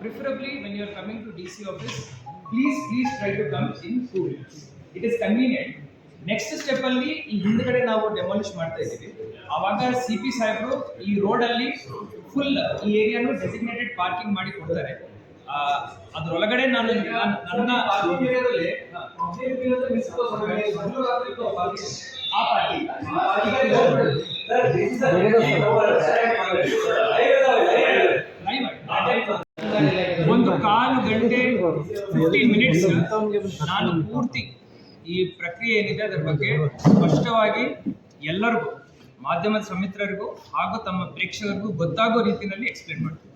Preferably when you are coming to DC office, please try to come in 2 weeks. It is convenient. Next step ಅಲ್ಲಿ ಈ ಹಿಂದ್ಗಡೆ ನಾವು demolish ಮಾಡ್ತಾ ಇದ್ದೀವಿ. ಆವಾಗ CP ಸಾಹೇಬರು ಈ ರೋಡ್ ಅಲ್ಲಿ ಫುಲ್ ಈ ಏರಿಯಾನು ಡೆಸಿಗ್ನೇಟೆಡ್ ಪಾರ್ಕಿಂಗ್ ಮಾಡಿ ಕೊಡ್ತಾರೆ. ಅದರೊಳಗಡೆ ನಾನು ನನ್ನ ಒಂದು ಕಾಲು ಗಂಟೆ 15 ಮಿನಿಟ್ಸ್ ನಾನು ಪೂರ್ತಿ ಈ ಪ್ರಕ್ರಿಯೆ ಏನಿದೆ ಅದರ ಬಗ್ಗೆ ಸ್ಪಷ್ಟವಾಗಿ ಎಲ್ಲರಿಗೂ, ಮಾಧ್ಯಮದ ಸಮಿತ್ರರಿಗೂ ಹಾಗೂ ತಮ್ಮ ಪ್ರೇಕ್ಷಕರಿಗೂ ಗೊತ್ತಾಗೋ ರೀತಿಯಲ್ಲಿ ಎಕ್ಸ್ಪ್ಲೇನ್ ಮಾಡ್ತೀನಿ.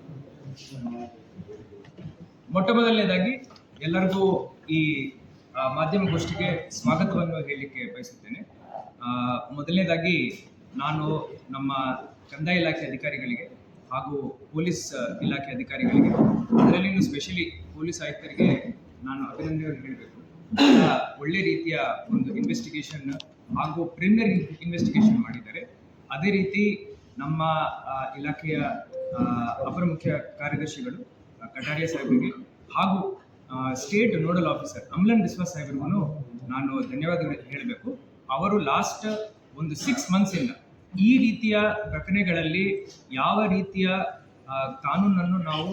ಮೊಟ್ಟ ಮೊದಲನೇದಾಗಿ ಎಲ್ಲರಿಗೂ ಈ ಮಾಧ್ಯಮಗೋಷ್ಠಿಗೆ ಸ್ವಾಗತವನ್ನು ಹೇಳಲಿಕ್ಕೆ ಬಯಸುತ್ತೇನೆ. ಮೊದಲನೇದಾಗಿ ನಾನು ನಮ್ಮ ಕಂದಾಯ ಇಲಾಖೆ ಅಧಿಕಾರಿಗಳಿಗೆ ಹಾಗೂ ಪೊಲೀಸ್ ಇಲಾಖೆ ಅಧಿಕಾರಿಗಳಿಗೆ, ಅದರಲ್ಲಿ ಸ್ಪೆಷಲಿ ಪೊಲೀಸ್ ಆಯುಕ್ತರಿಗೆ ನಾನು ಅಭಿನಂದನೆ ಹೇಳಬೇಕು. ಒಳ್ಳೆ ರೀತಿಯ ಒಂದು ಇನ್ವೆಸ್ಟಿಗೇಷನ್ ಹಾಗೂ ಪ್ರಿಲಿಮಿನರಿ ಇನ್ವೆಸ್ಟಿಗೇಷನ್ ಮಾಡಿದ್ದಾರೆ. ಅದೇ ರೀತಿ ನಮ್ಮ ಇಲಾಖೆಯ ಅಪರ ಮುಖ್ಯ ಕಾರ್ಯದರ್ಶಿಗಳು ಕಟಾರಿಯಾ ಸಾಹೇಬರಿಗೆ ಹಾಗೂ ಸ್ಟೇಟ್ ನೋಡಲ್ ಆಫೀಸರ್ ಅಮ್ಲನ್ ಬಿಸ್ವಾಸ್ ಸಾಹೇಬರಿಗೂ ನಾನು ಧನ್ಯವಾದಗಳು ಹೇಳಬೇಕು. ಅವರು ಲಾಸ್ಟ್ ಒಂದು 6 ಮಂತ್ಸಿಂದ ಈ ರೀತಿಯ ಪ್ರಕರಣಗಳಲ್ಲಿ ಯಾವ ರೀತಿಯ ಕಾನೂನನ್ನು ನಾವು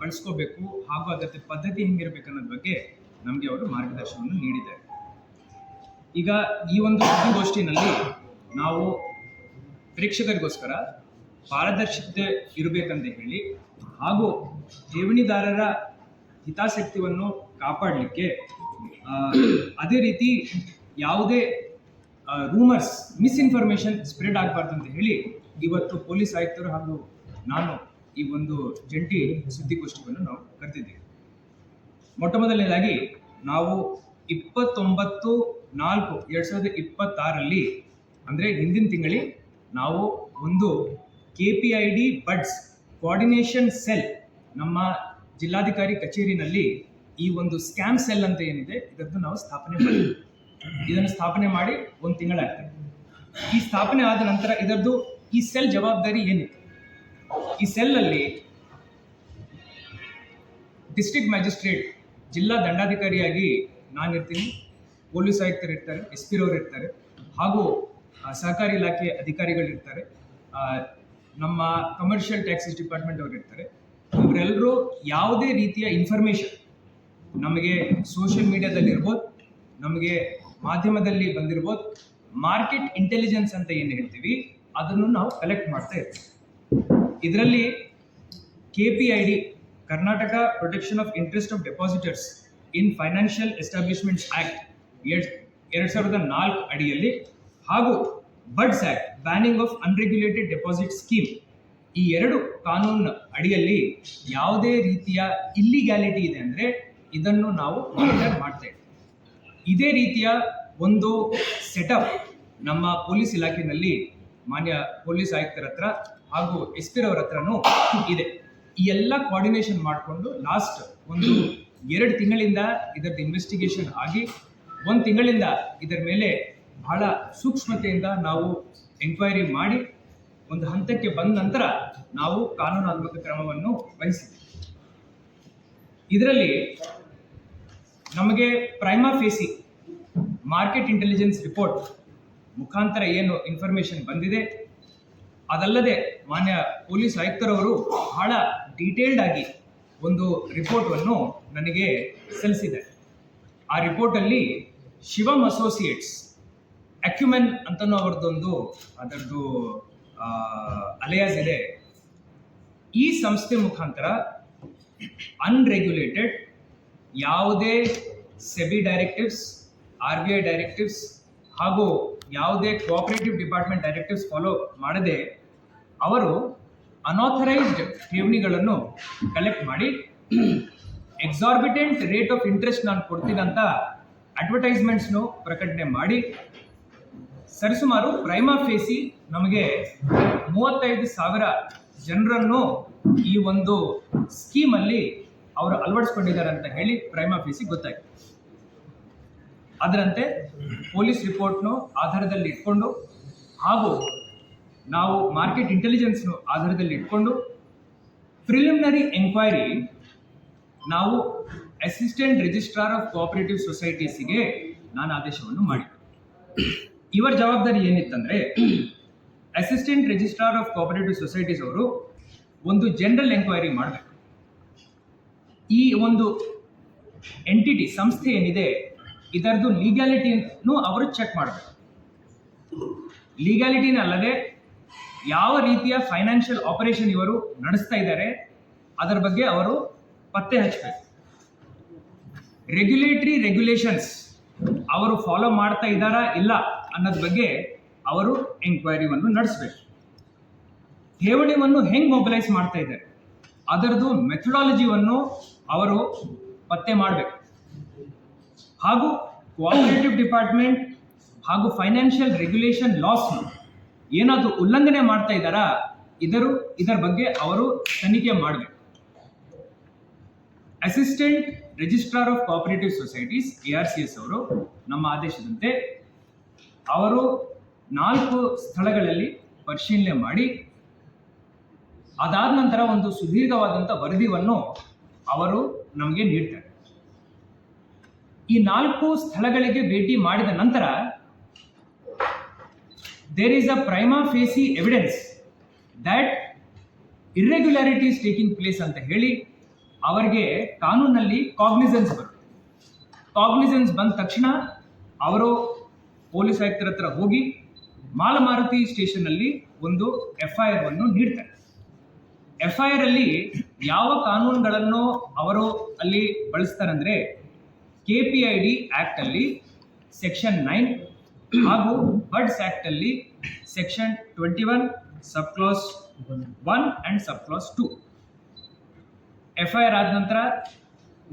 ಬಳಸ್ಕೋಬೇಕು ಹಾಗೂ ಅದರ ಪದ್ಧತಿ ಹೆಂಗಿರಬೇಕು ಅನ್ನೋದ್ರ ಬಗ್ಗೆ ನಮಗೆ ಅವರು ಮಾರ್ಗದರ್ಶನವನ್ನು ನೀಡಿದ್ದಾರೆ. ಈಗ ಈ ಒಂದು ಸುದ್ದಿಗೋಷ್ಠಿನಲ್ಲಿ ನಾವು ಪ್ರೇಕ್ಷಕರಿಗೋಸ್ಕರ ಪಾರದರ್ಶಕತೆ ಇರಬೇಕಂತ ಹೇಳಿ ಹಾಗೂ ಠೇವಣಿದಾರರ ಹಿತಾಸಕ್ತಿಯನ್ನು ಕಾಪಾಡಲಿಕ್ಕೆ, ಅದೇ ರೀತಿ ಯಾವುದೇ ರೂಮರ್ಸ್, ಮಿಸ್ಇನ್ಫಾರ್ಮೇಷನ್ ಸ್ಪ್ರೆಡ್ ಆಗಬಾರ್ದು ಅಂತ ಹೇಳಿ ಇವತ್ತು ಪೊಲೀಸ್ ಆಯುಕ್ತರು ಹಾಗೂ ನಾನು ಈ ಒಂದು ಜಂಟಿ ಸುದ್ದಿಗೋಷ್ಠಿಯನ್ನು ನಾವು ಕರೆದಿದ್ದೀವಿ. ಮೊಟ್ಟ ಮೊದಲನೇದಾಗಿ ನಾವು 29/4/2026 ಅಂದರೆ ಹಿಂದಿನ ತಿಂಗಳಲ್ಲಿ ನಾವು ಒಂದು KPID ಬಡ್ಸ್ ಕೋಆರ್ಡಿನೇಷನ್ ಸೆಲ್ ನಮ್ಮ ಜಿಲ್ಲಾಧಿಕಾರಿ ಕಚೇರಿನಲ್ಲಿ ಈ ಒಂದು ಸ್ಕ್ಯಾಮ್ ಸೆಲ್ ಅಂತ ಏನಿದೆ ಇದನ್ನು ನಾವು ಸ್ಥಾಪನೆ ಮಾಡಿದ್ವಿ. ಇದನ್ನು ಸ್ಥಾಪನೆ ಮಾಡಿ 1 ತಿಂಗಳಾಗ್ತದೆ. ಈ ಸ್ಥಾಪನೆ ಆದ ನಂತರ ಇದರದ್ದು ಈ ಸೆಲ್ ಜವಾಬ್ದಾರಿ ಏನಿತ್ತು, ಈ ಸೆಲ್ಲಲ್ಲಿ ಡಿಸ್ಟ್ರಿಕ್ಟ್ ಮ್ಯಾಜಿಸ್ಟ್ರೇಟ್, ಜಿಲ್ಲಾ ದಂಡಾಧಿಕಾರಿಯಾಗಿ ನಾನಿರ್ತೀನಿ, ಪೊಲೀಸ್ ಆಯುಕ್ತರು ಇರ್ತಾರೆ, SP ರವರು ಇರ್ತಾರೆ, ಹಾಗೂ ಸಹಕಾರಿ ಇಲಾಖೆ ಅಧಿಕಾರಿಗಳಿರ್ತಾರೆ, ನಮ್ಮ ಕಮರ್ಷಿಯಲ್ ಟ್ಯಾಕ್ಸಸ್ ಡಿಪಾರ್ಟ್ಮೆಂಟ್ ಅವರು ಇರ್ತಾರೆ. ಇವರೆಲ್ಲರೂ ಯಾವುದೇ ರೀತಿಯ ಇನ್ಫಾರ್ಮೇಷನ್ ನಮಗೆ ಸೋಷಿಯಲ್ ಮೀಡಿಯಾದಲ್ಲಿ ಇರ್ಬೋದು, ನಮಗೆ ಮಾಧ್ಯಮದಲ್ಲಿ ಬಂದಿರ್ಬೋದು, ಮಾರ್ಕೆಟ್ ಇಂಟೆಲಿಜೆನ್ಸ್ ಅಂತ ಏನು ಹೇಳ್ತೀವಿ ಅದನ್ನು ನಾವು ಕಲೆಕ್ಟ್ ಮಾಡ್ತಾ ಇರ್ತೀವಿ. ಇದರಲ್ಲಿ KPID Karnataka protection of interest of depositors in financial establishments act 2004 ಅಡಿಯಲ್ಲಿ ಹಾಗೂ buds act banning of unregulated deposit scheme, ಈ 2 ಕಾನೂನು ಅಡಿಯಲ್ಲಿ ಯಾವುದೇ ರೀತಿಯ ಇಲ್ಲಿಗ್ಯಾಲಿಟಿ ಇದೆ ಅಂದರೆ ಇದನ್ನು ನಾವು ಮಾನಿಟರ್ ಮಾಡ್ತಾ ಇದ್ದೀವಿ. ಇದೇ ರೀತಿಯ ಒಂದು ಸೆಟಪ್ ನಮ್ಮ ಪೊಲೀಸ್ ಇಲಾಖೆಯಲ್ಲಿ ಮಾನ್ಯ ಪೊಲೀಸ್ ಆಯುಕ್ತರ ಹತ್ರ ಹಾಗೂ SP ರವರ ಹತ್ರನೂ ಇದೆ. ಈ ಎಲ್ಲ ಕೋಆರ್ಡಿನೇಷನ್ ಮಾಡಿಕೊಂಡು ಲಾಸ್ಟ್ ಒಂದು 2 ತಿಂಗಳಿಂದ ಇದರದ್ದು ಇನ್ವೆಸ್ಟಿಗೇಷನ್ ಆಗಿ 1 ತಿಂಗಳಿಂದ ಇದರ ಮೇಲೆ ಬಹಳ ಸೂಕ್ಷ್ಮತೆಯಿಂದ ನಾವು ಎಂಕ್ವೈರಿ ಮಾಡಿ ಒಂದು ಹಂತಕ್ಕೆ ಬಂದ ನಂತರ ನಾವು ಕಾನೂನಾತ್ಮಕ ಕ್ರಮವನ್ನು ವಹಿಸಿದ್ವಿ. ಇದರಲ್ಲಿ ನಮಗೆ ಪ್ರೈಮಾ ಫೇಸಿ ಮಾರ್ಕೆಟ್ ಇಂಟೆಲಿಜೆನ್ಸ್ ರಿಪೋರ್ಟ್ ಮುಖಾಂತರ ಏನು ಇನ್ಫಾರ್ಮೇಷನ್ ಬಂದಿದೆ, ಅದಲ್ಲದೆ ಮಾನ್ಯ ಪೊಲೀಸ್ ಆಯುಕ್ತರವರು ಬಹಳ ಡೀಟೇಲ್ಡ್ ಆಗಿ ಒಂದು ರಿಪೋರ್ಟನ್ನು ನನಗೆ ಸಲ್ಲಿಸಿದೆ. ಆ ರಿಪೋರ್ಟಲ್ಲಿ ಶಿವಮ್ ಅಸೋಸಿಯೇಟ್ಸ್ ಅಕ್ಯುಮೆನ್ ಅಂತನೂ ಅದರದ್ದು ಅಲಿಯಾಸ್ ಇದೆ. ಈ ಸಂಸ್ಥೆ ಮುಖಾಂತರ ಅನ್ರೆಗ್ಯುಲೇಟೆಡ್ ಯಾವುದೇ ಸೆಬಿ ಡೈರೆಕ್ಟಿವ್ಸ್, RBI ಡೈರೆಕ್ಟಿವ್ಸ್ ಹಾಗೂ ಯಾವುದೇ ಕೋಆಪರೇಟಿವ್ ಡಿಪಾರ್ಟ್ಮೆಂಟ್ ಡೈರೆಕ್ಟಿವ್ಸ್ ಫಾಲೋ ಮಾಡದೆ ಅವರು ಅನಾಥರೈಸ್ಡ್ ಠೇವಣಿಗಳನ್ನು ಕಲೆಕ್ಟ್ ಮಾಡಿ ಎಕ್ಸಾರ್ಬಿಟೆಂಟ್ ರೇಟ್ ಆಫ್ ಇಂಟ್ರೆಸ್ಟ್ ನಾನು ಕೊಡ್ತೀನಂತ ಅಡ್ವರ್ಟೈಸ್ಮೆಂಟ್ಸ್ನು ಪ್ರಕಟಣೆ ಮಾಡಿ ಸರಿಸುಮಾರು ಪ್ರೈಮಾ ಫೇಸಿ ನಮಗೆ 35,000 ಜನರನ್ನು ಈ ಒಂದು ಸ್ಕೀಮಲ್ಲಿ ಅವರು ಅಳವಡಿಸ್ಕೊಂಡಿದ್ದಾರೆ ಅಂತ ಹೇಳಿ ಪ್ರೈಮಾ ಫೇಸಿ ಗೊತ್ತಾಯಿತು. ಅದರಂತೆ ಪೊಲೀಸ್ ರಿಪೋರ್ಟ್ನು ಆಧಾರದಲ್ಲಿ ಇಟ್ಕೊಂಡು ಹಾಗೂ ನಾವು ಮಾರ್ಕೆಟ್ ಇಂಟೆಲಿಜೆನ್ಸ್ನು ಆಧಾರದಲ್ಲಿ ಇಟ್ಕೊಂಡು ಪ್ರಿಲಿಮಿನರಿ ಎಂಕ್ವೈರಿ ನಾವು ಅಸಿಸ್ಟೆಂಟ್ ರಿಜಿಸ್ಟ್ರಾರ್ ಆಫ್ ಕೋಆಪರೇಟಿವ್ ಸೊಸೈಟೀಸ್ಗೆ ನಾನು ಆದೇಶವನ್ನು ಮಾಡಿದೆ. ಇವರ ಜವಾಬ್ದಾರಿ ಏನಿತ್ತಂದ್ರೆ, assistant registrar of cooperative societies ಅವರು ಒಂದು ಜನರಲ್ ಎಂಕ್ವೈರಿ ಮಾಡಬೇಕು. ಈ ಒಂದು ಎಂಟಿಟಿ ಸಂಸ್ಥೆ ಏನಿದೆ ಇದರದ್ದು ಲೀಗ್ಯಾಲಿಟಿನೂ ಅವರು ಚೆಕ್ ಮಾಡಬೇಕು. ಲೀಗ್ಯಾಲಿಟಿನ ಅಲ್ಲದೆ ಯಾವ ರೀತಿಯ ಫೈನಾನ್ಷಿಯಲ್ ಆಪರೇಷನ್ ಇವರು ನಡೆಸ್ತಾ ಇದ್ದಾರೆ ಅದರ ಬಗ್ಗೆ ಅವರು ಪತ್ತೆ ಹಚ್ಚಬೇಕು. ರೆಗ್ಯುಲೇಷನ್ಸ್ ಅವರು ಫಾಲೋ ಮಾಡ್ತಾ ಇದ್ದಾರಾ ಇಲ್ಲ ಅನ್ನೋದ್ರ ಬಗ್ಗೆ ಅವರು ಎಂಕ್ವೈರಿವನ್ನು ನಡೆಸಬೇಕು. ಠೇವಣಿಯನ್ನು ಹೆಂಗೆ ಮೊಬಿಲೈಸ್ ಮಾಡ್ತಾ ಇದ್ದಾರೆ ಅದರದ್ದು ಮೆಥಡಾಲಜಿಯನ್ನು ಅವರು ಪತ್ತೆ ಮಾಡಬೇಕು. ಹಾಗೂ ಕೋಆಪರೇಟಿವ್ ಡಿಪಾರ್ಟ್ಮೆಂಟ್ ಹಾಗೂ ಫೈನಾನ್ಷಿಯಲ್ ರೆಗ್ಯುಲೇಷನ್ ಲಾಸ್ ಏನಾದರೂ ಉಲ್ಲಂಘನೆ ಮಾಡ್ತಾ ಇದ್ದಾರಾ ಇದರ ಬಗ್ಗೆ ಅವರು ತನಿಖೆ ಮಾಡಬೇಕು. Assistant registrar of cooperative societies ARCS ಅವರು ನಮ್ಮ ಆದೇಶದಂತೆ ಅವರು 4 ಸ್ಥಳಗಳಲ್ಲಿ ಪರಿಶೀಲನೆ ಮಾಡಿ ಅದಾದ ನಂತರ ಒಂದು ಸುದೀರ್ಘವಾದಂಥ ವರದಿಯನ್ನು ಅವರು ನಮಗೆ ನೀಡ್ತಾರೆ. ಈ 4 ಸ್ಥಳಗಳಿಗೆ ಭೇಟಿ ಮಾಡಿದ ನಂತರ there is a prima facie evidence that irregularities taking place ಅಂತ ಹೇಳಿ ಅವರಿಗೆ ಕಾನೂನಲ್ಲಿ ಕಾಗ್ನಿಸೆನ್ಸ್ ಬರುತ್ತೆ. ಕಾಗ್ನಿಸೆನ್ಸ್ ಬಂದ ತಕ್ಷಣ ಅವರು ಪೊಲೀಸ್ ಆಯುಕ್ತರ ಹತ್ರ ಹೋಗಿ ಮಾಲಮಾರುತಿ ಸ್ಟೇಷನ್ನಲ್ಲಿ ಒಂದು FIR ಅನ್ನು ನೀಡ್ತಾರೆ. FIR ಅಲ್ಲಿ ಯಾವ ಕಾನೂನುಗಳನ್ನು ಅವರು ಅಲ್ಲಿ ಬಳಸ್ತಾರಂದ್ರೆ KPID ಆಕ್ಟ್ ಅಲ್ಲಿ ಸೆಕ್ಷನ್ 9 ಹಾಗೂ ಬರ್ಡ್ಸ್ ಆಕ್ಟ್ ಅಲ್ಲಿ section 21 sub class 1 and sub class 2. FIR ಆದ ನಂತರ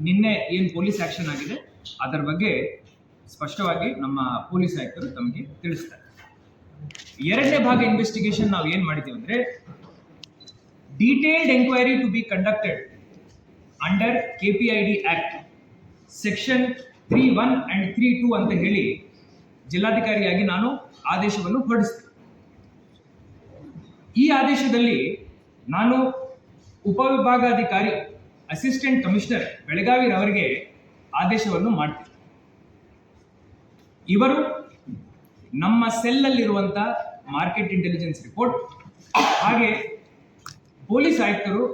ನಿನ್ನೆ ಏನು ಪೊಲೀಸ್ ಆಕ್ಷನ್ ಆಗಿದೆ ಅದರ ಬಗ್ಗೆ ಸ್ಪಷ್ಟವಾಗಿ ನಮ್ಮ ಪೊಲೀಸ್ ಆಯುಕ್ತರು ತಮಗೆ ತಿಳಿಸ್ತಾರೆ. 2ನೇ ಭಾಗ ಇನ್ವೆಸ್ಟಿಗೇಷನ್ ನಾವು ಏನು ಮಾಡಿದ್ದೀವಿ ಅಂದರೆ, detailed enquiry to be conducted under KPID act section 3(1) and 3(2) ಅಂತ ಹೇಳಿ ಜಿಲ್ಲಾಧಿಕಾರಿಯಾಗಿ ನಾನು ಆದೇಶವನ್ನು ಹೊರಡಿಸಿದೆ. ಈ ಆದೇಶದಲ್ಲಿ ನಾನು ಉಪವಿಭಾಗಾಧಿಕಾರಿ ಅಸಿಸ್ಟೆಂಟ್ ಕಮಿಷನರ್ ಬೆಳಗಾವಿ ಅವರಿಗೆ ಆದೇಶವನ್ನು ಮಾಡ್ತೀನಿ. ಇವರು ನಮ್ಮ ಸೆಲ್ಲಲ್ಲಿರುವಂಥ ಮಾರ್ಕೆಟ್ ಇಂಟೆಲಿಜೆನ್ಸ್ ರಿಪೋರ್ಟ್ ಹಾಗೆ ಪೊಲೀಸ್ ಆಯುಕ್ತರು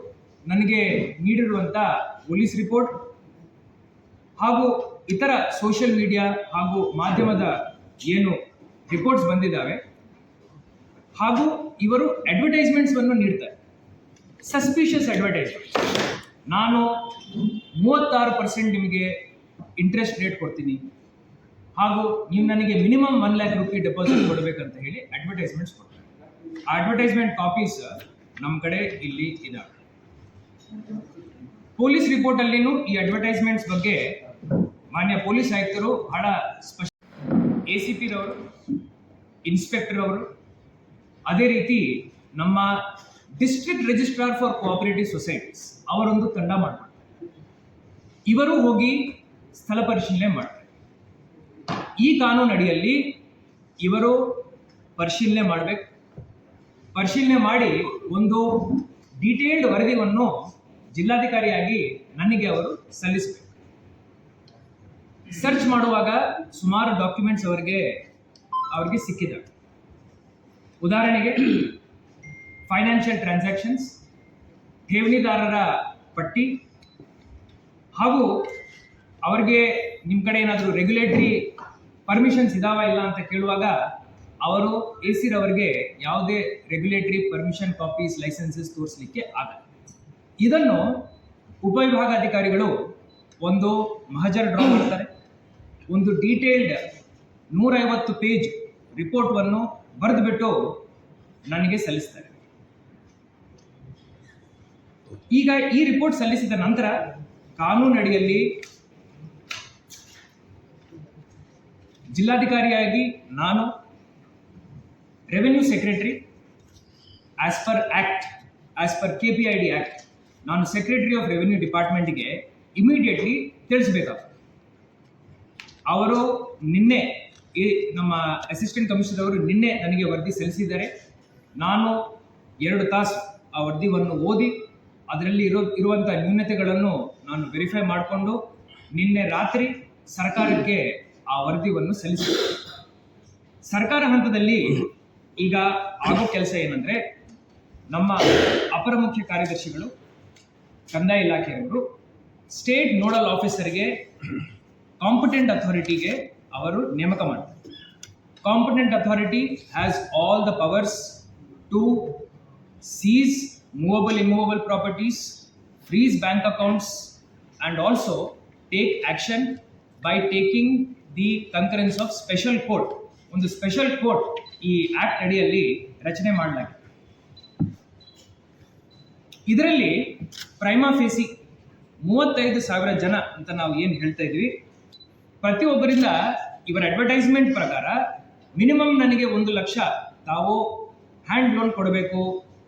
ನನಗೆ ನೀಡಿರುವಂಥ ಪೊಲೀಸ್ ರಿಪೋರ್ಟ್ ಹಾಗೂ ಇತರ ಸೋಷಿಯಲ್ ಮೀಡಿಯಾ ಹಾಗೂ ಮಾಧ್ಯಮದ ಏನು ರಿಪೋರ್ಟ್ಸ್ ಬಂದಿದ್ದಾವೆ ಹಾಗೂ ಇವರು ಅಡ್ವರ್ಟೈಸ್ಮೆಂಟ್ಸನ್ನು ನೀಡ್ತಾರೆ. Suspicious advertisements. ನಾನು 36% ನಿಮಗೆ ಇಂಟ್ರೆಸ್ಟ್ ರೇಟ್ ಕೊಡ್ತೀನಿ ಹಾಗೂ ನೀವು ನನಗೆ ಮಿನಿಮಮ್ 1 lakh ರೂಪಾಯಿ ಡೆಪಾಸಿಟ್ ಕೊಡಬೇಕಂತ ಹೇಳಿ ಅಡ್ವರ್ಟೈಸ್ಮೆಂಟ್ಸ್ ಕೊಡ್ತಾರೆ. ಆ ಅಡ್ವರ್ಟೈಸ್ಮೆಂಟ್ ಕಾಪೀಸ್ ನಮ್ಮ ಕಡೆ ಇಲ್ಲಿ ಇದಾವೆ. ಪೊಲೀಸ್ ರಿಪೋರ್ಟಲ್ಲಿನೂ ಈ ಅಡ್ವರ್ಟೈಸ್ಮೆಂಟ್ಸ್ ಬಗ್ಗೆ ಮಾನ್ಯ ಪೊಲೀಸ್ ಆಯುಕ್ತರು ಬಹಳ ಸ್ಪಷ್ಟ, ACP ರವರು, ಇನ್ಸ್ಪೆಕ್ಟರ್ ಅವರು, ಅದೇ ರೀತಿ ನಮ್ಮ district registrar for cooperative societies ಅವರೊಂದು ತಂಡ ಮಾಡ್ತಾರೆ. ಇವರು ಹೋಗಿ ಸ್ಥಳ ಪರಿಶೀಲನೆ ಮಾಡ್ತಾರೆ. ಈ ಕಾನೂನು ಅಡಿಯಲ್ಲಿ ಇವರು ಪರಿಶೀಲನೆ ಮಾಡಬೇಕು. ಪರಿಶೀಲನೆ ಮಾಡಿ ಒಂದು ಡೀಟೇಲ್ಡ್ ವರದಿಯನ್ನು ಜಿಲ್ಲಾಧಿಕಾರಿಯಾಗಿ ನನಗೆ ಅವರು ಸಲ್ಲಿಸಬೇಕು. ಸರ್ಚ್ ಮಾಡುವಾಗ ಸುಮಾರು ಡಾಕ್ಯುಮೆಂಟ್ಸ್ ಅವರಿಗೆ ಸಿಕ್ಕಿದ್ದಾವೆ. ಉದಾಹರಣೆಗೆ ಫೈನಾನ್ಷಿಯಲ್ ಟ್ರಾನ್ಸಾಕ್ಷನ್ಸ್, ಠೇವಣಿದಾರರ ಪಟ್ಟಿ ಹಾಗೂ ಅವರಿಗೆ ನಿಮ್ಮ ಕಡೆ ಏನಾದರೂ ರೆಗ್ಯುಲೇಟರಿ ಪರ್ಮಿಷನ್ಸ್ ಇದಾವ ಇಲ್ಲ ಅಂತ ಕೇಳುವಾಗ ಅವರು AC ರವರಿಗೆ ಯಾವುದೇ ರೆಗ್ಯುಲೇಟರಿ ಪರ್ಮಿಷನ್ ಕಾಪೀಸ್, ಲೈಸೆನ್ಸಸ್ ತೋರಿಸಲಿಕ್ಕೆ ಆಗಲ್ಲ. ಇದನ್ನು ಉಪವಿಭಾಗಾಧಿಕಾರಿಗಳು ಒಂದು ಮಹಜರ್ ಡ್ರಾ ಮಾಡ್ತಾರೆ. ಒಂದು ಡೀಟೇಲ್ಡ್ 150 ಪೇಜ್ ರಿಪೋರ್ಟನ್ನು ಬರೆದುಬಿಟ್ಟು ನನಗೆ ಸಲ್ಲಿಸ್ತಾರೆ. ಈಗ ಈ ರಿಪೋರ್ಟ್ ಸಲ್ಲಿಸಿದ ನಂತರ ಕಾನೂನು ಅಡಿಯಲ್ಲಿ ಜಿಲ್ಲಾಧಿಕಾರಿಯಾಗಿ ನಾನು revenue secretary as per KPID act ನಾನು ಸೆಕ್ರೆಟರಿ ಆಫ್ ರೆವೆನ್ಯೂ ಡಿಪಾರ್ಟ್ಮೆಂಟ್ಗೆ ಇಮಿಡಿಯೇಟ್ಲಿ ತಿಳಿಸ್ಬೇಕಾಗ್ತದೆ. ಅವರು ನಿನ್ನೆ ನಮ್ಮ ಅಸಿಸ್ಟೆಂಟ್ ಕಮಿಷನರ್ ಅವರು ನಿನ್ನೆ ನನಗೆ ವರದಿ ಸಲ್ಲಿಸಿದ್ದಾರೆ. ನಾನು 2 ತಾಸು ಆ ವರದಿಯನ್ನು ಓದಿ ಅದರಲ್ಲಿ ಇರುವಂಥ ನ್ಯೂನತೆಗಳನ್ನು ನಾನು ವೆರಿಫೈ ಮಾಡಿಕೊಂಡು ನಿನ್ನೆ ರಾತ್ರಿ ಸರ್ಕಾರಕ್ಕೆ ಆ ವರದಿಯನ್ನು ಸಲ್ಲಿಸಿದೆ. ಸರ್ಕಾರ ಹಂತದಲ್ಲಿ ಈಗ ಆಗೋ ಕೆಲಸ ಏನಂದರೆ, ನಮ್ಮ ಅಪರ ಮುಖ್ಯ ಕಾರ್ಯದರ್ಶಿಗಳು, ಕಂದಾಯ ಇಲಾಖೆಯವರು ಸ್ಟೇಟ್ ನೋಡಲ್ ಆಫೀಸರ್ಗೆ ಕಾಂಪಿಟೆಂಟ್ ಅಥಾರಿಟಿಗೆ ಅವರು ನೇಮಕ ಮಾಡ್ತಾರೆ. Competent authority has all the powers to seize movable immovable properties, freeze bank accounts, and also take action by taking the concurrence of special court. ಒಂದು ಸ್ಪೆಷಲ್ ಕೋರ್ಟ್ ಈ ಆಕ್ಟ್ ಅಡಿಯಲ್ಲಿ ರಚನೆ ಮಾಡಲಾಗಿದೆ. ಇದರಲ್ಲಿ ಪ್ರೈಮಾ ಫೇಸಿ 35,000 ಜನ ಅಂತ ನಾವು ಏನು ಹೇಳ್ತಾ ಇದ್ವಿ, ಪ್ರತಿಯೊಬ್ಬರಿಂದ ಇವರ ಅಡ್ವರ್ಟೈಸ್ಮೆಂಟ್ ಪ್ರಕಾರ ಮಿನಿಮಮ್ ನನಗೆ 1 ಲಕ್ಷ ತಾವು ಹ್ಯಾಂಡ್ ಲೋನ್ ಕೊಡಬೇಕು,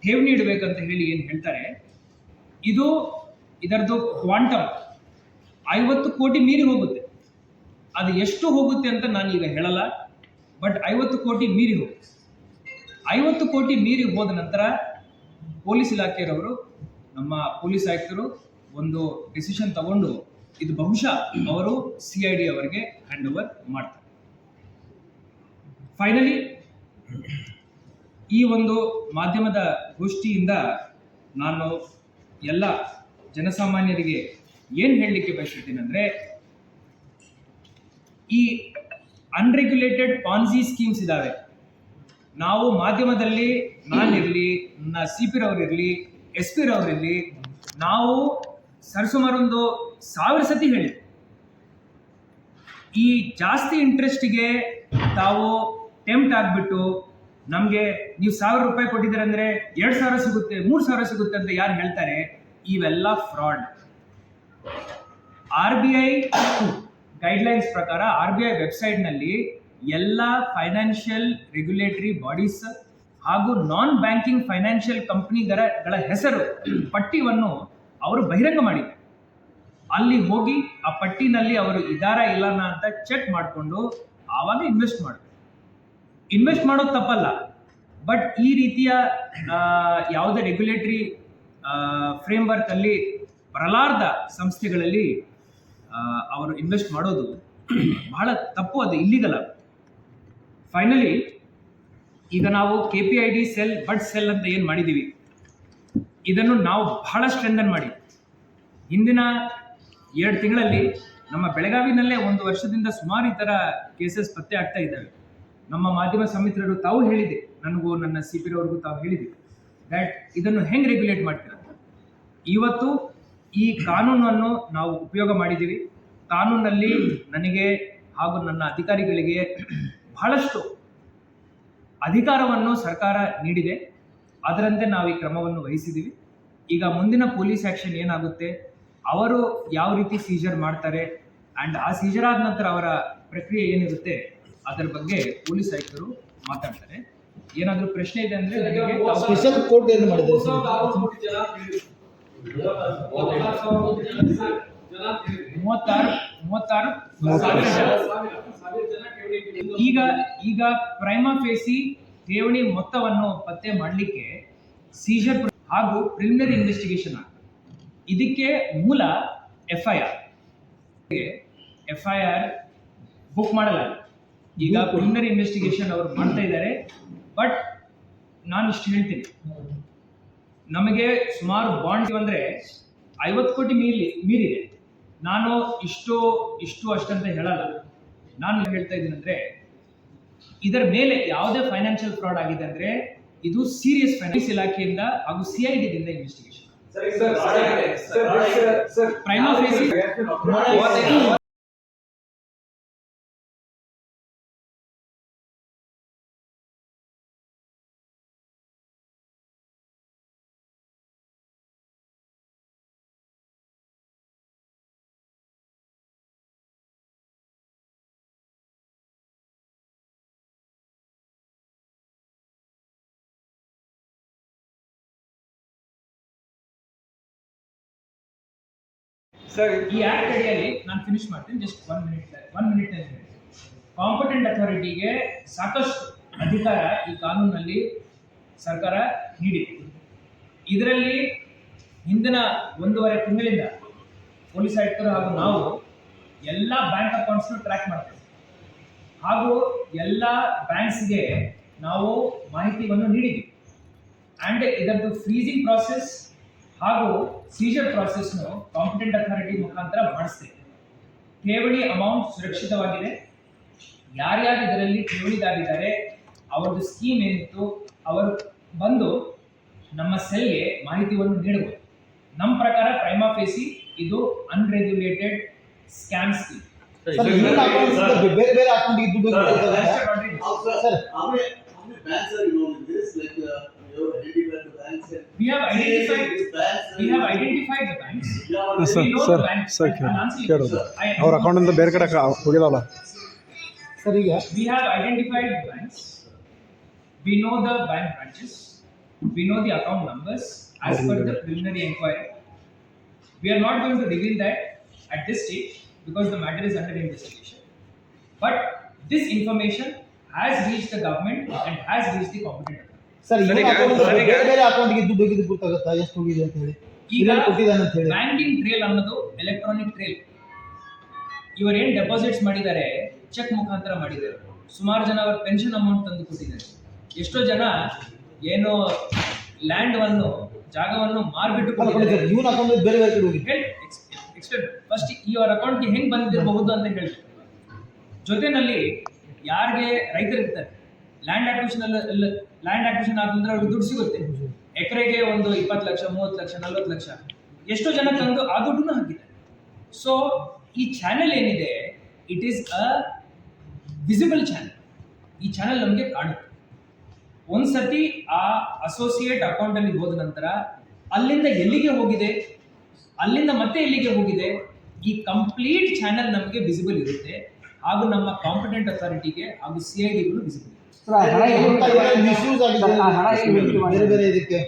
ಠೇವಣಿ ಇಡಬೇಕಂತ ಹೇಳಿ ಏನು ಹೇಳ್ತಾರೆ, ಇದರದ್ದು ಕ್ವಾಂಟಮ್ 50 ಕೋಟಿ ಮೀರಿ ಹೋಗುತ್ತೆ. ಅದು ಎಷ್ಟು ಹೋಗುತ್ತೆ ಅಂತ ನಾನು ಈಗ ಹೇಳಲ್ಲ, ಬಟ್ 50 ಕೋಟಿ ಮೀರಿ ಹೋಗುತ್ತೆ. 50 ಕೋಟಿ ಮೀರಿ ಹೋದ ನಂತರ ಪೊಲೀಸ್ ಇಲಾಖೆಯವರು, ನಮ್ಮ ಪೊಲೀಸ್ ಆಯುಕ್ತರು ಒಂದು ಡಿಸಿಷನ್ ತಗೊಂಡು ಇದು ಬಹುಶಃ ಅವರು CID ಅವರಿಗೆ ಹ್ಯಾಂಡ್ ಓವರ್ ಮಾಡ್ತಾರೆ. ಫೈನಲಿ ಈ ಒಂದು ಮಾಧ್ಯಮದ ಗೋಷ್ಠಿಯಿಂದ ನಾನು ಎಲ್ಲ ಜನಸಾಮಾನ್ಯರಿಗೆ ಏನು ಹೇಳಲಿಕ್ಕೆ ಬಯಸುತ್ತೇನೆ ಅಂದರೆ, ಈ ಅನ್ರೆಗ್ಯುಲೇಟೆಡ್ ಪಾನ್ಸಿ ಸ್ಕೀಮ್ಸ್ ಇದ್ದಾವೆ. ನಾವು ಮಾಧ್ಯಮದಲ್ಲಿ ನಾನಿರಲಿ, ನನ್ನ CP ರವರಿರಲಿ, SP ರವರಿರಲಿ, ನಾವು ಸರಿಸುಮಾರು 1000 ಸತಿ ಹೇಳಿ, ಈ ಜಾಸ್ತಿ ಇಂಟ್ರೆಸ್ಟಿಗೆ ತಾವು ಟೆಂಪ್ಟ್ ಆಗಿಬಿಟ್ಟು ನಮಗೆ ನೀವು 1000 ರೂಪಾಯಿ ಕೊಟ್ಟಿದ್ದೀರ ಅಂದರೆ 2000 ಸಿಗುತ್ತೆ, 3000 ಸಿಗುತ್ತೆ ಅಂತ ಯಾರು ಹೇಳ್ತಾರೆ, ಇವೆಲ್ಲ ಫ್ರಾಡ್. RBI ಗೈಡ್ಲೈನ್ಸ್ ಪ್ರಕಾರ RBI ವೆಬ್ಸೈಟ್ನಲ್ಲಿ ಎಲ್ಲ ಫೈನಾನ್ಷಿಯಲ್ ರೆಗ್ಯುಲೇಟರಿ ಬಾಡೀಸ್ ಹಾಗೂ ನಾನ್ ಬ್ಯಾಂಕಿಂಗ್ ಫೈನಾನ್ಷಿಯಲ್ ಕಂಪ್ನಿಗಳ ಹೆಸರು ಪಟ್ಟಿಯನ್ನು ಅವರು ಬಹಿರಂಗ ಮಾಡಿದ್ದಾರೆ. ಅಲ್ಲಿ ಹೋಗಿ ಆ ಪಟ್ಟಿನಲ್ಲಿ ಅವರು ಇದಾರಾ ಇಲ್ಲನ ಅಂತ ಚೆಕ್ ಮಾಡಿಕೊಂಡು ಆವಾಗ ಇನ್ವೆಸ್ಟ್ ಮಾಡೋದು ತಪ್ಪಲ್ಲ, ಬಟ್ ಈ ರೀತಿಯ ಯಾವುದೇ ರೆಗ್ಯುಲೇಟರಿ ಫ್ರೇಮ್ವರ್ಕ್ ಅಲ್ಲಿ ಬರಲಾರ್ದ ಸಂಸ್ಥೆಗಳಲ್ಲಿ ಅವರು ಇನ್ವೆಸ್ಟ್ ಮಾಡೋದು ಬಹಳ ತಪ್ಪು, ಅದು ಇಲ್ಲಿಗಲ್. ಫೈನಲಿ ಈಗ ನಾವು KPID ಸೆಲ್, ಬಡ್ ಸೆಲ್ ಅಂತ ಏನು ಮಾಡಿದ್ದೀವಿ, ಇದನ್ನು ನಾವು ಬಹಳ ಸ್ಟ್ರೆಂಥನ್ ಮಾಡಿ ಹಿಂದಿನ 2 ತಿಂಗಳಲ್ಲಿ ನಮ್ಮ ಬೆಳಗಾವಿನಲ್ಲೇ 1 ವರ್ಷದಿಂದ ಸುಮಾರು ಈ ಥರ ಕೇಸಸ್ ಪತ್ತೆ ಆಗ್ತಾ ಇದ್ದಾವೆ. ನಮ್ಮ ಮಾಧ್ಯಮ ಸಮಿತ್ರರು ತಾವು ಹೇಳಿದೆ, ನನಗೂ ನನ್ನ CP ರವರಿಗೂ ತಾವು ಹೇಳಿದೆ ದ್ಯಾಟ್ ಇದನ್ನು ಹೆಂಗೆ ರೆಗ್ಯುಲೇಟ್ ಮಾಡ್ತೀರ. ಇವತ್ತು ಈ ಕಾನೂನನ್ನು ನಾವು ಉಪಯೋಗ ಮಾಡಿದ್ದೀವಿ. ಕಾನೂನಲ್ಲಿ ನನಗೆ ಹಾಗೂ ನನ್ನ ಅಧಿಕಾರಿಗಳಿಗೆ ಬಹಳಷ್ಟು ಅಧಿಕಾರವನ್ನು ಸರ್ಕಾರ ನೀಡಿದೆ. ಅದರಂತೆ ನಾವು ಈ ಕ್ರಮವನ್ನು ವಹಿಸಿದ್ದೀವಿ. ಈಗ ಮುಂದಿನ ಪೊಲೀಸ್ ಆ್ಯಕ್ಷನ್ ಏನಾಗುತ್ತೆ, ಅವರು ಯಾವ ರೀತಿ ಸೀಜರ್ ಮಾಡ್ತಾರೆ ಆ್ಯಂಡ್ ಆ ಸೀಜರ್ ಆದ ನಂತರ ಅವರ ಪ್ರಕ್ರಿಯೆ ಏನಿರುತ್ತೆ ಅದರ ಬಗ್ಗೆ ಪೊಲೀಸ್ ಆಯುಕ್ತರು ಮಾತಾಡ್ತಾರೆ. ಏನಾದರೂ ಪ್ರಶ್ನೆ ಇದೆ ಅಂದರೆ ಸ್ಪೆಷಲ್ ಕೋರ್ಟ್ ಏನು ಮಾಡಿದ್ದಾರೆ ಸರ್? 36,000 ಈಗ ಪ್ರೈಮಾ ಫೇಸಿ ಠೇವಣಿ ಮೊತ್ತವನ್ನು ಪತ್ತೆ ಮಾಡಲಿಕ್ಕೆ ಸೀಜರ್ ಹಾಗೂ ಪ್ರಿಲಿಮಿನರಿ ಇನ್ವೆಸ್ಟಿಗೇಷನ್ ಆಗ್ತದೆ. ಇದಕ್ಕೆ ಮೂಲ FIR ಬುಕ್ ಮಾಡಲಾಗಿದೆ. ಈಗ ಪ್ರಿಲಿಮಿನರಿ ಇನ್ವೆಸ್ಟಿಗೇಷನ್ ಅವರು ಮಾಡ್ತಾ ಇದ್ದಾರೆ. ಬಟ್ ನಾನು ಇಷ್ಟು ಹೇಳ್ತೀನಿ, ನಮಗೆ ಸುಮಾರು ಬಾಂಡ್ ಅಂದರೆ 50 ಕೋಟಿ ಮೀರಿದೆ. ನಾನು ಇಷ್ಟು ಅಷ್ಟಂತ ಹೇಳಲ್ಲ. ನಾನು ಹೇಳ್ತಾ ಇದ್ದೀನಿ ಅಂದರೆ, ಇದರ ಮೇಲೆ ಯಾವುದೇ ಫೈನಾನ್ಷಿಯಲ್ ಫ್ರಾಡ್ ಆಗಿದೆ ಅಂದರೆ ಇದು ಸೀರಿಯಸ್ ಫೈನಾನ್ಸ್ ಇಲಾಖೆಯಿಂದ ಹಾಗೂ CID ದಿಂದ ಇನ್ವೆಸ್ಟಿಗೇಷನ್. ಪ್ರೈಮಾ ಫೇಸಿ ಈ ಆಕ್ಟ್ ಅಡಿಯಲ್ಲಿ ನಾನು ಫಿನಿಶ್ ಮಾಡ್ತೀನಿ, ಜಸ್ಟ್ 1 ಮಿನಿಟ್ ಕಾಂಪಿಟೆಂಟ್ ಅಥಾರಿಟಿಗೆ ಸಾಕಷ್ಟು ಅಧಿಕಾರ ಈ ಕಾನೂನಲ್ಲಿ ಸರ್ಕಾರ ನೀಡಿದೆ. ಇದರಲ್ಲಿ ಹಿಂದಿನ 1.5 ತಿಂಗಳಿಂದ ಪೊಲೀಸ್ ಆಯುಕ್ತರು ಹಾಗೂ ನಾವು ಎಲ್ಲ ಬ್ಯಾಂಕ್ ಅಕೌಂಟ್ಸ್ನ ಟ್ರ್ಯಾಕ್ ಮಾಡ್ತೇವೆ ಹಾಗೂ ಎಲ್ಲ ಬ್ಯಾಂಕ್ಸ್ಗೆ ನಾವು ಮಾಹಿತಿಯನ್ನು ನೀಡಿದ್ದೀವಿ ಆ್ಯಂಡ್ ಇದರದ್ದು ಫ್ರೀಸಿಂಗ್ ಪ್ರಾಸೆಸ್ ಹಾಗೂ ಸೀಜರ್ ಪ್ರಾಸೆಸ್ನು ಕಾಂಪಿಟೆಂಟ್ ಅಥಾರಿಟಿ ಮುಖಾಂತರ ಮಾಡಿಸ್ತೇವೆ. ಠೇವಣಿ ಅಮೌಂಟ್ ಸುರಕ್ಷಿತವಾಗಿದೆ. ಯಾರ್ಯಾರು ಇದರಲ್ಲಿ ಠೇವಣಿದಾರಿದ್ದಾರೆ ಅವರದ್ದು ಸ್ಕೀಮ್ ಏನಿತ್ತು ಅವರು ಬಂದು ನಮ್ಮ ಸೆಲ್ಗೆ ಮಾಹಿತಿಯನ್ನು ನೀಡಬಹುದು. ನಮ್ಮ ಪ್ರಕಾರ ಪ್ರೈಮಾ ಫೇಸಿ ಇದು ಅನ್ರೆಗ್ಯುಲೇಟೆಡ್ ಸ್ಕ್ಯಾಮ್ ಸ್ಕೀಮ್. ಸರ್, ನಿಮ್ಮ account ಇಂದ ಬೇರೆ ಬೇರೆ ಅಕೌಂಟ್ಗೆ ದುಡ್ಡು ಹೋಗ್ತದೆ. Sir, how many banks are involved in this? Like you have identified the banks and We have identified these banks. we have identified the banks. Yeah, Sir, We know sir, the banks. sir, I'll answer you. ಕೇಳೋದು. I- ಅವ್ರ ಅಕೌಂಟಿಂದ ಬೇರೆ ಕಡೆ ಹೋಗಿಲ್ಲಲ್ಲ. Sir, ಈಗ We have identified the banks. We know the bank branches. We know the account numbers as per the preliminary inquiry. We are not going to reveal that at this stage because the matter is under investigation. But this information has reached the government and has reached the competent authority. Sir, ಈ account ಇಂದ ಬೇರೆ ಬೇರೆ ಅಕೌಂಟ್ಗೆ ದುಡ್ಡು ಹೋಗಿದ್ದು ಗೊತ್ತಾಗುತ್ತಾ ಎಷ್ಟು ಹೋಗಿದೆ ಅಂತ ಹೇಳಿ, ಈಗ ಇದ್ರಲ್ಲಿ ಕೊಟ್ಟಿದ್ದಾನೆ ಅಂತ ಹೇಳಿ? ಬ್ಯಾಂಕಿಂಗ್ ಟ್ರೇಲ್ ಅನ್ನೋದು ಎಲೆಕ್ಟ್ರಾನಿಕ್ ಟ್ರೇಲ್. ಇವರು ಏನು ಡೆಪಾಸಿಟ್ಸ್ ಮಾಡಿದ್ದಾರೆ ಚೆಕ್ ಮುಖಾಂತರ ಮಾಡಿದ್ದಾರೆ. ಸುಮಾರು ಜನ ಅವರ ಪೆನ್ಷನ್ ಅಮೌಂಟ್ ತಂದು ಕೊಟ್ಟಿದ್ದಾರೆ. ಎಷ್ಟೋ ಜನ ಏನು ಲ್ಯಾಂಡ್ವನ್ನು ಜಾಗವನ್ನು ಮಾರ್ಬಿಟ್ಟು ಅಲ್ಲ, ಕೊಡಿ ಸರ್, ಇವನ ಅಕೌಂಟ್ ಬೇರೆ ಬೇರೆ ಕಡೆ ಹೋಗಿದೆ. ಫಸ್ಟ್ ಇವರ ಅಕೌಂಟ್ಗೆ ಹೆಂಗ್ ಬಂದಿರಬಹುದು ಅಂತ ಹೇಳ್ಬೇಕು. ಜೊತೆನಲ್ಲಿ ಯಾರಿಗೆ ರೈತರು ಇರ್ತಾರೆ ಲ್ಯಾಂಡ್ ಅಕ್ವಿಷನ್ ಆದಂದ್ರೆ ಅವ್ರಿಗೆ ದುಡ್ಡು ಸಿಗುತ್ತೆ. ಎಕರೆಗೆ ಒಂದು 20 ಲಕ್ಷ 30 ಲಕ್ಷ 40 ಲಕ್ಷ ಎಷ್ಟೋ ಜನ ತಂದು ಆ ದುಡ್ಡನ್ನು ಹಾಕಿದ್ದಾರೆ. ಸೊ ಈ ಚಾನೆಲ್ ಏನಿದೆ it is a visible channel. ಈ ಚಾನೆಲ್ ನಮಗೆ ಕಾಣುತ್ತೆ. ಒಂದ್ಸತಿ ಆ ಅಸೋಸಿಯೇಟ್ ಅಕೌಂಟಲ್ಲಿ ಹೋದ ನಂತರ ಅಲ್ಲಿಂದ ಎಲ್ಲಿಗೆ ಹೋಗಿದೆ, ಅಲ್ಲಿಂದ ಮತ್ತೆ ಎಲ್ಲಿಗೆ ಹೋಗಿದೆ, ಈ ಕಂಪ್ಲೀಟ್ ಚಾನೆಲ್ ನಮಗೆ ವಿಸಿಬಲ್ ಇರುತ್ತೆ ಹಾಗೂ ನಮ್ಮ ಕಾಂಪಿಟೆಂಟ್ ಅಥಾರಿಟಿಗೆ ಹಾಗೂ CIDಗಳು ವಿಸಿಬಲ್ ಇರುತ್ತೆ. ಮಿಸ್ಯೂಸ್ ಆಗಿದೆ ಬೇರೆ ಬೇರೆ ಇದಕ್ಕೆ.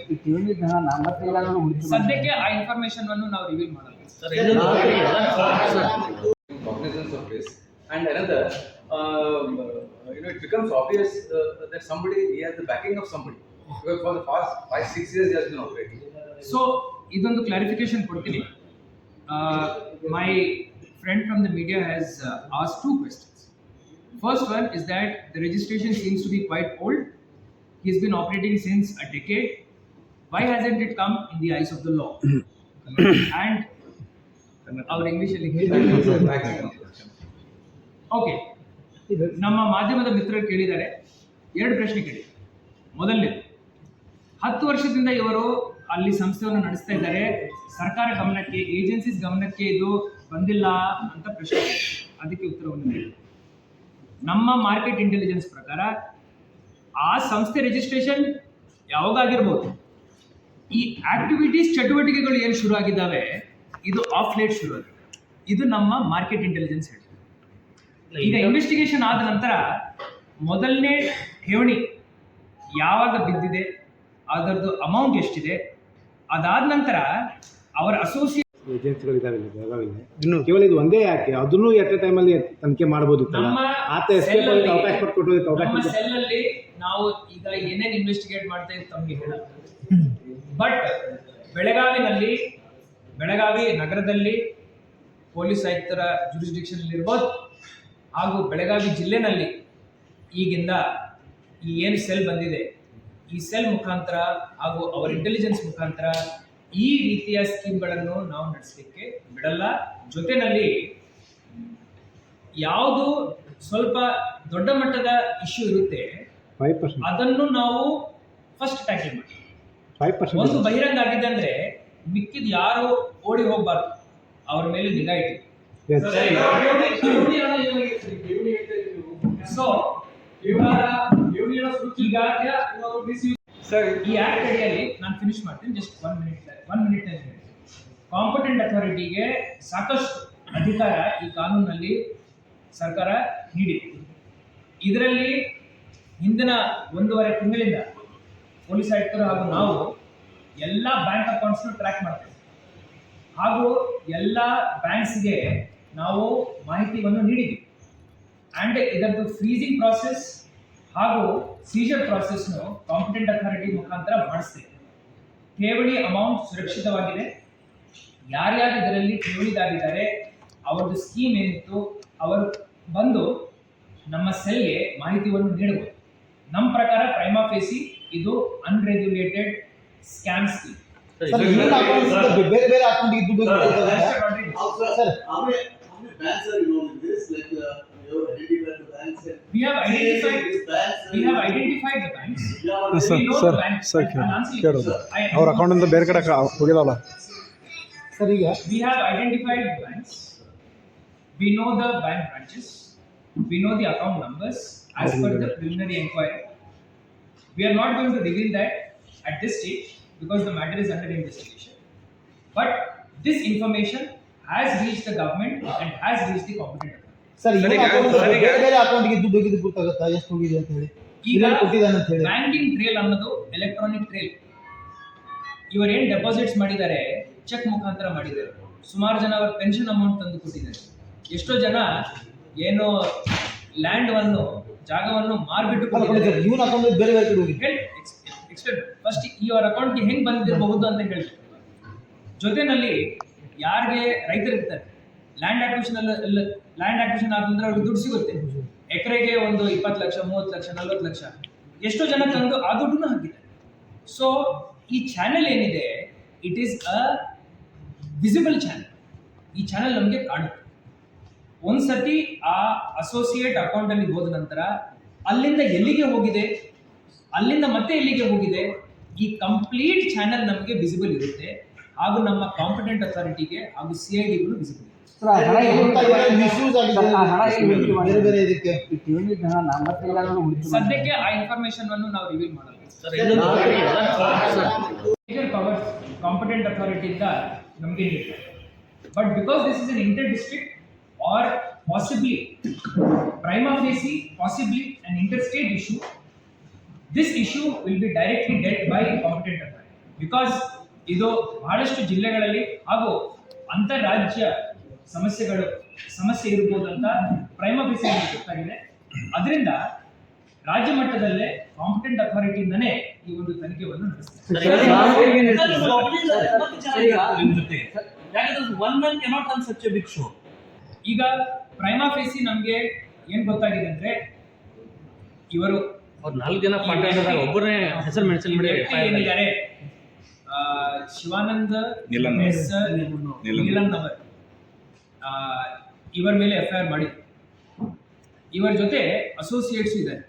ಸದ್ಯಕ್ಕೆ ಆ ಇನ್ಫಾರ್ಮೇಶನ್ ಅನ್ನು ನಾವು ರಿವೀಲ್ ಮಾಡಲ್ಲ. cognizance of this, and another, it becomes obvious that somebody he has the backing of somebody. Because for the past 5-6 years he has been operating. So ಇದೊಂದು ಕ್ಲಾರಿಫಿಕೇಶನ್ ಕೊಡ್ತೀನಿ. My friend from the media has asked 2 questions. First one is that the registration seems to be quite old. He's been operating since a decade. Why hasn't it come in the eyes of the law? And our English okay, ನಮ್ಮ ಮಾಧ್ಯಮದ ಮಿತ್ರರು ಕೇಳಿದ್ದಾರೆ, 2 ಪ್ರಶ್ನೆ ಕೇಳಿ. ಮೊದಲನೇದು, 10 ವರ್ಷದಿಂದ ಇವರು ಅಲ್ಲಿ ಸಂಸ್ಥೆಯನ್ನು ನಡೆಸ್ತಾ ಇದ್ದಾರೆ, ಸರ್ಕಾರ ಗಮನಕ್ಕೆ ಏಜೆನ್ಸೀಸ್ ಗಮನಕ್ಕೆ ಇದು ಬಂದಿಲ್ಲ ಅಂತ ಪ್ರಶ್ನೆ. ಅದಕ್ಕೆ ಉತ್ತರವನ್ನು ನೀಡಿ. ನಮ್ಮ ಮಾರ್ಕೆಟ್ ಇಂಟೆಲಿಜೆನ್ಸ್ ಪ್ರಕಾರ ಆ ಸಂಸ್ಥೆ ರಿಜಿಸ್ಟ್ರೇಷನ್ ಯಾವಾಗಾಗಿರ್ಬೋದು. ಈ ಆಕ್ಟಿವಿಟೀಸ್ ಚಟುವಟಿಕೆಗಳು ಏನು ಶುರು ಆಗಿದ್ದಾವೆ ಇದು ಆಫ್ ಲೇಟ್ ಶುರು ಆಗಿದೆ. ಇದು ನಮ್ಮ ಮಾರ್ಕೆಟ್ ಇಂಟೆಲಿಜೆನ್ಸ್ ಹೇಳಿ. ಈಗ ಇನ್ವೆಸ್ಟಿಗೇಷನ್ ಆದ ನಂತರ ಮೊದಲನೇ ಠೇವಣಿ ಯಾವಾಗ ಬಿದ್ದಿದೆ, ಅದರದ್ದು ಅಮೌಂಟ್ ಎಷ್ಟಿದೆ, ಅದಾದ ನಂತರ ಅವರ ಅಸೋಸಿಯೇಟ್ ಏಜೆನ್ಸಿಗಳಿದಾವೆ ಬೆಳಗಾವಿಯಲ್ಲಿ. ಕೇವಲ ಇದು ಒಂದೇ ಯಾಕೆ, ಅದನ್ನು ಎಟ್ ಎ ಟೈಮಲ್ಲಿ ತನಿಖೆ ಮಾಡ್ಬೋದಿತ್ತಲ್ಲ. ನಮ್ಮ ಆತ ಎಸ್ಕೇಪ್ ಆಗಿ ಅವಕಾಶ ಕೊಟ್ಕೊಡೋದಕ್ಕೆ ಅವಕಾಶ ನಮ್ಮ ಇದೆ. ಸೆಲ್ಲಲ್ಲಿ ನಾವು ಈಗ ಏನೇನು ಇನ್ವೆಸ್ಟಿಗೇಟ್ ಮಾಡ್ತಾ ಇದ್ದೀವಿ ತಮಗೆ ಹೇಳಲ್ಲ. ಬಟ್ ಬೆಳಗಾವಿ ನಗರದಲ್ಲಿ ಪೊಲೀಸ್ ಆಯುಕ್ತರ ಜುರಿಸ್ಡಿಕ್ಷನ್ ಇರ್ಬೋದು ಹಾಗೂ ಬೆಳಗಾವಿ ಜಿಲ್ಲೆನಲ್ಲಿ ಈಗಿಂದ ಈ ಏನು ಸೆಲ್ ಬಂದಿದೆ, ಈ ಸೆಲ್ ಮುಖಾಂತರ ಹಾಗೂ ಅವರ ಇಂಟೆಲಿಜೆನ್ಸ್ ಮುಖಾಂತರ ಈ ರೀತಿಯ ಸ್ಕೀಮ್ಗಳನ್ನು ನಾವು ನಡೆಸಲಿಕ್ಕೆ ಬಿಡಲ್ಲ. ಜೊತೆಯಲ್ಲಿ ಯಾವುದು ಸ್ವಲ್ಪ ದೊಡ್ಡ ಮಟ್ಟದ ಇಶ್ಯೂ ಇರುತ್ತೆ 5%. ಅದನ್ನು ನಾವು ಫಸ್ಟ್ ಟ್ಯಾಕಲ್ ಮಾಡಿ. 5%. ಒಂದು ಬಹಿರಂಗ ಆಗಿದೆ ಅಂದ್ರೆ ಮಿಕ್ಕಿದ ಯಾರು ಓಡಿ ಹೋಗ್ಬಾರ್ದು, ಅವ್ರ ಮೇಲೆ ನಿಗಾ ಇಟ್ಟು. Yes. ಸೊ ಈ ಆಕ್ಟ್ ಅಡಿಯಲ್ಲಿ ನಾನು ಫಿನಿಶ್ ಮಾಡ್ತೀನಿ, ಜಸ್ಟ್ 1 ಮಿನಿಟ್. ಕಾಂಪಿಟೆಂಟ್ ಅಥಾರಿಟಿಗೆ ಸಾಕಷ್ಟು ಅಧಿಕಾರ ಈ ಕಾನೂನಲ್ಲಿ ಸರ್ಕಾರ ನೀಡಿದೆ. ಇದರಲ್ಲಿ ಹಿಂದಿನ 1.5 ತಿಂಗಳಿಂದ ಪೊಲೀಸ್ ಆಯುಕ್ತರು ಹಾಗೂ ನಾವು ಎಲ್ಲ ಬ್ಯಾಂಕ್ ಅಕೌಂಟ್ಸ್ನ ಟ್ರ್ಯಾಕ್ ಮಾಡ್ತೇವೆ ಹಾಗೂ ಎಲ್ಲ ಬ್ಯಾಂಕ್ಸ್ಗೆ ನಾವು ಮಾಹಿತಿಯನ್ನು ನೀಡಿದ್ದೀವಿ ಆ್ಯಂಡ್ ಇದರದ್ದು ಫ್ರೀಸಿಂಗ್ ಪ್ರಾಸೆಸ್ ಹಾಗೂ ಸೀಜರ್ ಪ್ರಾಸೆಸ್ನು ಕಾಂಪಿಟೆಂಟ್ ಅಥಾರಿಟಿ ಮುಖಾಂತರ ಮಾಡಿಸ್ತೇವೆ. ಠೇವಣಿ ಅಮೌಂಟ್ ಸುರಕ್ಷಿತವಾಗಿದೆ. ಯಾರ್ಯಾರು ಇದರಲ್ಲಿ ಠೇವಣಿದಾರಿದ್ದಾರೆ, ಅವರದ್ದು ಸ್ಕೀಮ್ ಏನಿತ್ತು, ಅವರು ಬಂದು ನಮ್ಮ ಸೆಲ್ಗೆ ಮಾಹಿತಿಯನ್ನು ನೀಡಬಹುದು. ನಮ್ಮ ಪ್ರಕಾರ ಪ್ರೈಮಾ ಫೇಸಿ ಇದು ಅನ್ರೆಗ್ಯುಲೇಟೆಡ್ ಸ್ಕ್ಯಾಮ್ ಸ್ಕೀಮ್. ಸರ್ ಇವನ್ ಅಕೌಂಟ್ ಬೇರೆ ಬೇರೆ ಅಕೌಂಟ್ಗೆ ದುಡ್ಡು ಹೋಗಿರೋದು Also, Sir. how many banks are involved in this? Like you have identified the banks and We have identified these banks. the banks. Yeah, sir We know sir the banks. Sir I'll answer you. ಕೇಳೋದು I- ಅವ್ರ ಅಕೌಂಟಿಂದ ಬೇರೆ ಕಡೆ ಹೋಗಿಲ್ಲಲ್ಲ. Sir ಈಗ We have identified the banks. We know the bank branches. We know the account numbers as per the preliminary inquiry. We are not going to reveal that at this stage because the matter is under investigation. But this information has reached the government and has reached the competent authority. Sir even account ಬೇರೆ ಬೇರೆ ಅಕೌಂಟ್ಗೆ ದುಡ್ಡು ಹೋಗಿದ್ದು ಗೊತ್ತಾಗುತ್ತಾ ಎಷ್ಟು ಹೋಗಿದೆ ಅಂತ ಹೇಳಿ ಈಗ ಇದನ್ನ ಕೊಟ್ಟಿದ್ದಾನೆ ಅಂತ ಹೇಳಿ ಬ್ಯಾಂಕಿಂಗ್ ಟ್ರೇಲ್ ಅನ್ನೋದು ಎಲೆಕ್ಟ್ರಾನಿಕ್ ಟ್ರೇಲ್. ಇವರು ಏನು ಡೆಪಾಸಿಟ್ಸ್ ಮಾಡಿದ್ದಾರೆ ಚೆಕ್ ಮುಖಾಂತರ ಮಾಡಿದ್ದಾರೆ. ಸುಮಾರು ಜನ ಅವರ ಪೆನ್ಷನ್ ಅಮೌಂಟ್ ತಂದು ಕೊಟ್ಟಿದ್ದಾರೆ. ಎಷ್ಟೋ ಜನ ಏನು ಲ್ಯಾಂಡ್ವನ್ನು ಜಾಗವನ್ನು ಮಾರ್ಬಿಟ್ಟು ಕೊಟ್ಟಿದ್ದಾರೆ. ಸರ್ ಇವನ್ ಅಕೌಂಟ್ ಬೇರೆ ಬೇರೆ ಕಡೆ ಹೋಗಿದೆ ಫಸ್ಟ್ ಇವರ ಅಕೌಂಟ್ಗೆ ಹೆಂಗ್ ಬಂದಿರಬಹುದು ಅಂತ ಹೇಳ್ತಾರೆ. ಜೊತೆನಲ್ಲಿ ಯಾರಿಗೆ ರೈತರು ಇರ್ತಾರೆ, ಲ್ಯಾಂಡ್ ಅಕ್ವಿಷನ್ ಆದ್ರೆ ಅವ್ರಿಗೆ ದುಡ್ಡು ಸಿಗುತ್ತೆ. ಎಕರೆಗೆ ಒಂದು 20 ಲಕ್ಷ, 30 ಲಕ್ಷ, 40 ಲಕ್ಷ ಎಷ್ಟೋ ಜನ ತಂದು ಆ ದುಡ್ಡನ್ನು ಹಾಕಿದ್ದಾರೆ. ಸೊ ಈ ಚಾನೆಲ್ ಏನಿದೆ, it is a visible channel. ಈ ಚಾನೆಲ್ ನಮಗೆ ಕಾಣುತ್ತೆ. ಒಂದ್ಸತಿ ಆ ಅಸೋಸಿಯೇಟ್ ಅಕೌಂಟ್ ಅಲ್ಲಿ ಹೋದ ನಂತರ ಅಲ್ಲಿಂದ ಎಲ್ಲಿಗೆ ಹೋಗಿದೆ, ಅಲ್ಲಿಂದ ಮತ್ತೆ ಎಲ್ಲಿಗೆ ಹೋಗಿದೆ, ಈ ಕಂಪ್ಲೀಟ್ ಚಾನೆಲ್ ನಮಗೆ ವಿಸಿಬಲ್ ಇರುತ್ತೆ. ಹಾಗೂ ನಮ್ಮ ಕಾಂಪಿಟೆಂಟ್ ಅಥಾರಿಟಿಗೆ ಹಾಗೂ CIDಗಳು ವಿಸಿಬಲ್ ಇರುತ್ತೆ. ಮಿಸ್ಯೂಸ್ ಆಗಿದೆ ಬೇರೆ ಬೇರೆ ಇದಕ್ಕೆ ಸದ್ಯಕ್ಕೆ ಆ ಇನ್ಫಾರ್ಮೇಶನ್ ಅನ್ನು ನಾವು ರಿವೀಲ್ ಮಾಡಲ್ಲ. ಮೇಜರ್ ಪವರ್ಸ್ ಕಾಂಪಿಟೆಂಟ್ ಅಥಾರಿಟಿಯಿಂದ ನಮಗೆ ನೀಡ್ತಾರೆ. But because this is an inter district or possibly prima facie possibly an inter state issue, this issue will be directly dealt by competent authority. Because ಇದು ಬಹಳಷ್ಟು ಜಿಲ್ಲೆಗಳಲ್ಲಿ ಹಾಗೂ ಅಂತಾರಾಜ್ಯ ಸಮಸ್ಯೆ ಇರ್ಬೋದು ಅಂತ ಪ್ರೈಮಾ ಫೇಸಿ ಗೊತ್ತಾಗಿದೆ. ಅದರಿಂದ ರಾಜ್ಯ ಮಟ್ಟದಲ್ಲೇ ಕಾಂಪಿಟೆಂಟ್ ಅಥಾರಿಟಿಯಿಂದನೇ ಈ ಒಂದು ತನಿಖೆಯನ್ನು ನಡೆಸ್ತಾರೆ. ಈಗ ಪ್ರೈಮಾ ಫೇಸಿ ನಮಗೆ ಏನ್ ಗೊತ್ತಾಗಿದೆ ಅಂದ್ರೆ, ಇವರು 4 ಜನ ಪಾರ್ಟ್ನರ್ ಒಬ್ಬರೇ ಹೆಸರು ಮೆನ್ಷನ್ ಮಾಡಿ ಏನಿದ್ದಾರೆ, ಶಿವಾನಂದ ನೀಲನ್ ಅವರು ಇವರ ಮೇಲೆ FIR ಮಾಡಿದ್ರು. ಇವರ ಜೊತೆ ಅಸೋಸಿಯೇಟ್ಸ್ ಇದ್ದಾರೆ.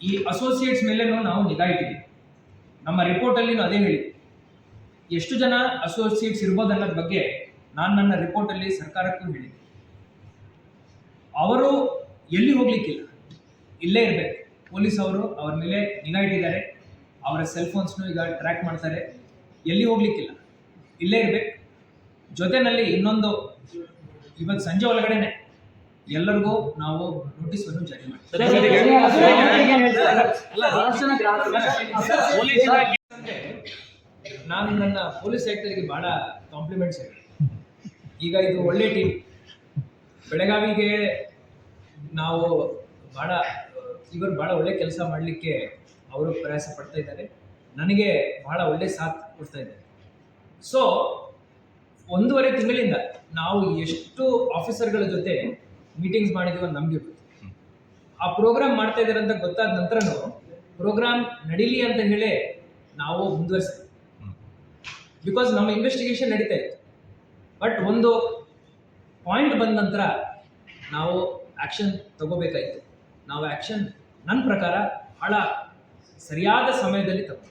ಈ ಅಸೋಸಿಯೇಟ್ಸ್ ಮೇಲೆ ನಾವು ನಿಗಾ ಇಟ್ಟಿದ್ದೀವಿ. ನಮ್ಮ ರಿಪೋರ್ಟಲ್ಲಿ ಅದೇ ಹೇಳಿದ್ವಿ. ಎಷ್ಟು ಜನ ಅಸೋಸಿಯೇಟ್ಸ್ ಇರ್ಬೋದು ಅನ್ನೋದ್ರ ಬಗ್ಗೆ ನಾನು ನನ್ನ ರಿಪೋರ್ಟಲ್ಲಿ ಸರ್ಕಾರಕ್ಕೂ ಹೇಳಿದ್ದೆ. ಅವರು ಎಲ್ಲಿ ಹೋಗ್ಲಿಕ್ಕಿಲ್ಲ, ಇಲ್ಲೇ ಇರಬೇಕು. ಪೊಲೀಸ್ ಅವರು ಅವ್ರ ಮೇಲೆ ನಿಗಾ ಇಟ್ಟಿದ್ದಾರೆ. ಅವರ ಸೆಲ್ ಫೋನ್ಸ್ನು ಈಗ ಟ್ರ್ಯಾಕ್ ಮಾಡ್ತಾರೆ. ಎಲ್ಲಿ ಹೋಗ್ಲಿಕ್ಕಿಲ್ಲ, ಇಲ್ಲೇ ಇರಬೇಕು. ಜೊತೆನಲ್ಲಿ ಇನ್ನೊಂದು, ಇವತ್ತು ಸಂಜೆ ಒಳಗಡೆನೆ ಎಲ್ಲರಿಗೂ ನಾವು ನೋಟಿಸ್ ಅನ್ನು ಜಾರಿ ಮಾಡ್ತೀವಿ. ನಾನು ನನ್ನ ಪೊಲೀಸ್ ಆಯುಕ್ತರಿಗೆ ಬಹಳ ಕಾಂಪ್ಲಿಮೆಂಟ್ಸ್ ಹೇಳಿ. ಈಗ ಇದು ಒಳ್ಳೆ ಟೀಮ್. ಬೆಳಗಾವಿಗೆ ನಾವು ಇವರು ಬಹಳ ಒಳ್ಳೆ ಕೆಲಸ ಮಾಡಲಿಕ್ಕೆ ಅವರು ಪ್ರಯಾಸ ಪಡ್ತಾ ಇದ್ದಾರೆ. ನನಗೆ ಬಹಳ ಒಳ್ಳೆ ಸಾಥ್ ಕೊಡ್ತಾ ಇದ್ದಾರೆ. ಸೊ 1.5 ತಿಂಗಳಿಂದ ನಾವು ಎಷ್ಟು ಆಫೀಸರ್ಗಳ ಜೊತೆ ಮೀಟಿಂಗ್ಸ್ ಮಾಡಿದೀವಿ ಅಂತ ನಮಗೆ ಗೊತ್ತು. ಆ ಪ್ರೋಗ್ರಾಮ್ ಮಾಡ್ತಾ ಇದ್ದಾರೆ ಅಂತ ಗೊತ್ತಾದ ನಂತರನೂ ಪ್ರೋಗ್ರಾಮ್ ನಡೀಲಿ ಅಂತ ಹೇಳಿ ನಾವು ಮುಂದುವರಿಸ್ತೀವಿ. ಬಿಕಾಸ್ ನಮ್ಮ ಇನ್ವೆಸ್ಟಿಗೇಷನ್ ನಡೀತಾ ಇತ್ತು. ಬಟ್ ಒಂದು ಪಾಯಿಂಟ್ ಬಂದ ನಂತರ ನಾವು ಆ್ಯಕ್ಷನ್ ತಗೋಬೇಕಾಯಿತು. ನಾವು ಆ್ಯಕ್ಷನ್ ನನ್ನ ಪ್ರಕಾರ ಬಹಳ ಸರಿಯಾದ ಸಮಯದಲ್ಲಿ ತಗೋ.